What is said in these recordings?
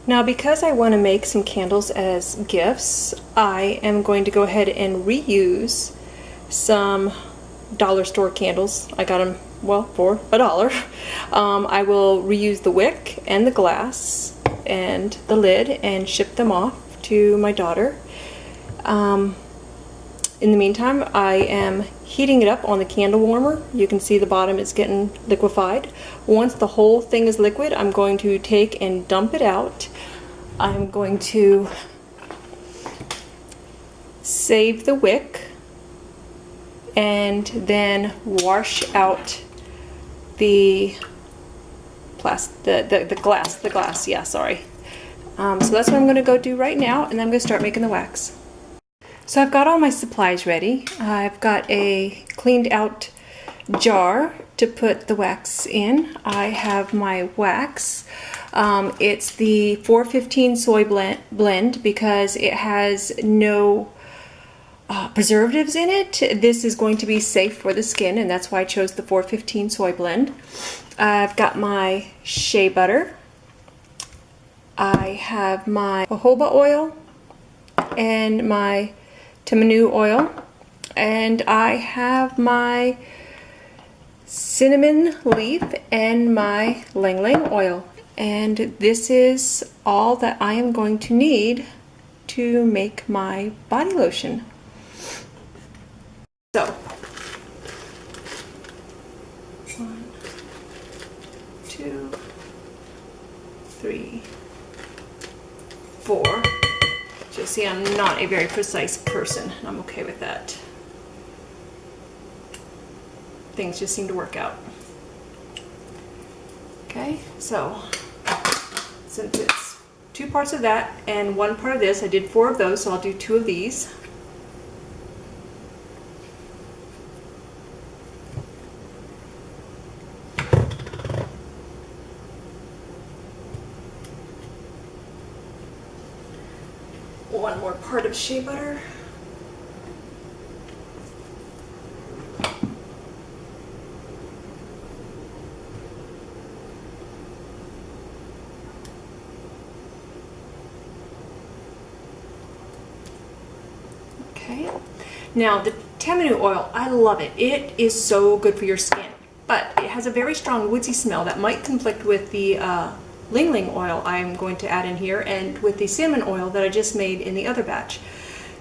Now, because I want to make some candles as gifts, I am going to go ahead and reuse some dollar store candles. I got them, well, for $1. I will reuse the wick and the glass and the lid and ship them off to my daughter. In the meantime, I am heating it up on the candle warmer. You can see the bottom is getting liquefied. Once the whole thing is liquid, I'm going to take and dump it out. I'm going to save the wick and then wash out the glass, yeah, sorry. So that's what I'm going to go do right now, and then I'm going to start making the wax. So I've got all my supplies ready. I've got a cleaned out jar to put the wax in. I have my wax. It's the 415 soy blend because it has no preservatives in it. This is going to be safe for the skin, and that's why I chose the 415 soy blend. I've got my Shea Butter. I have my jojoba oil and my Tamanu oil, and I have my cinnamon leaf and my lang lang oil, and this is all that I am going to need to make my body lotion. So 1, 2, 3, 4. You'll see I'm not a very precise person, and I'm okay with that. Things just seem to work out. Okay, so since it's 2 parts of that and 1 part of this, I did 4 of those, so I'll do 2 of these. One more part of Shea Butter. Okay. Now the Tamanu oil, I love it. It is so good for your skin, but it has a very strong woodsy smell that might conflict with the Ling Ling oil I'm going to add in here and with the cinnamon oil that I just made in the other batch.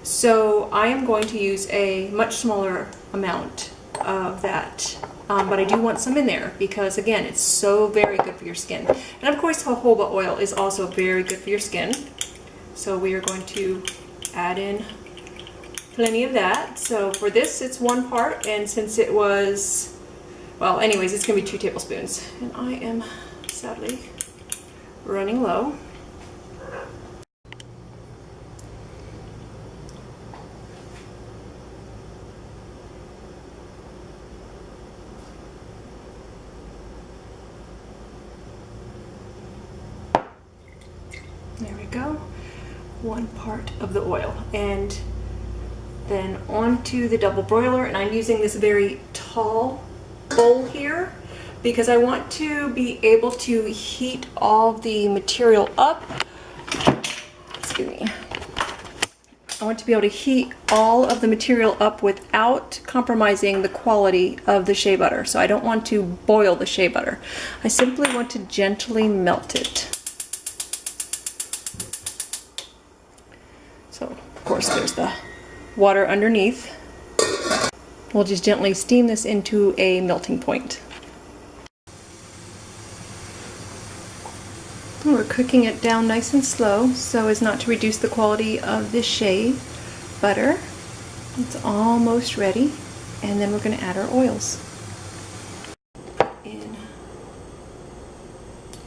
So I am going to use a much smaller amount of that, but I do want some in there because, again, it's so very good for your skin. And of course jojoba oil is also very good for your skin, so we are going to add in plenty of that. So for this it's 1 part, and since it was, well, anyways, it's gonna be 2 tablespoons, and I am sadly running low. There we go. 1 part of the oil, and then onto the double broiler, and I'm using this very tall bowl here because I want to be able to heat all the material up. Excuse me. I want to be able to heat all of the material up without compromising the quality of the shea butter. So I don't want to boil the shea butter. I simply want to gently melt it. So of course there's the water underneath. We'll just gently steam this into a melting point. We're cooking it down nice and slow so as not to reduce the quality of the shea butter. It's almost ready, and then we're going to add our oils. In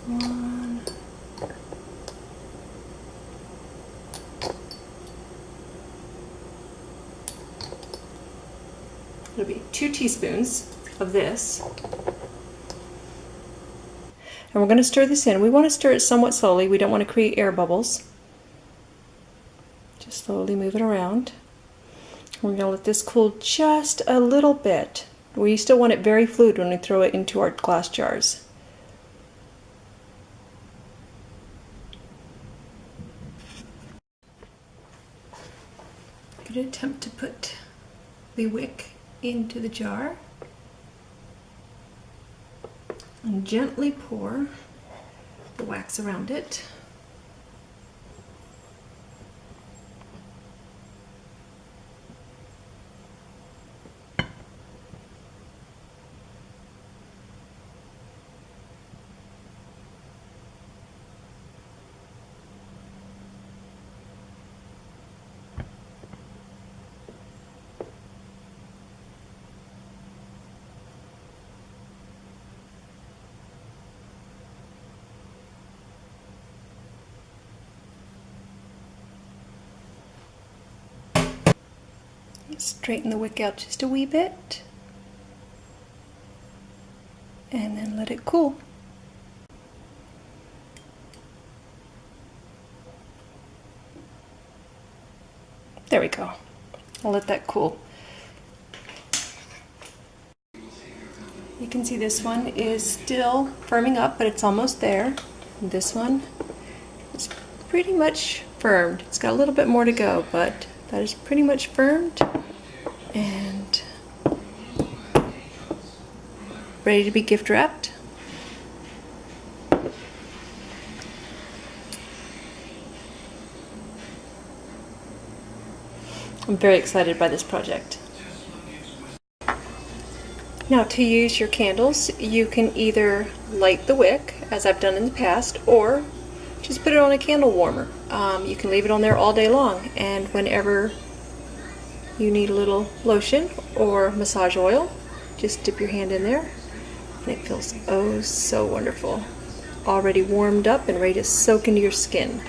1, it'll be 2 teaspoons of this. And we're going to stir this in. We want to stir it somewhat slowly. We don't want to create air bubbles. Just slowly move it around. We're going to let this cool just a little bit. We still want it very fluid when we throw it into our glass jars. going to attempt to put the wick into the jar and gently pour the wax around it. Straighten the wick out just a wee bit and then let it cool. There we go. I'll let that cool. You can see this one is still firming up, but it's almost there. And this one is pretty much firmed. It's got a little bit more to go, but that is pretty much firmed and ready to be gift wrapped. I'm very excited by this project. Now, to use your candles, you can either light the wick, as I've done in the past, or just put it on a candle warmer. You can leave it on there all day long, and whenever you need a little lotion or massage oil, just dip your hand in there, and it feels oh so wonderful. Already warmed up and ready to soak into your skin.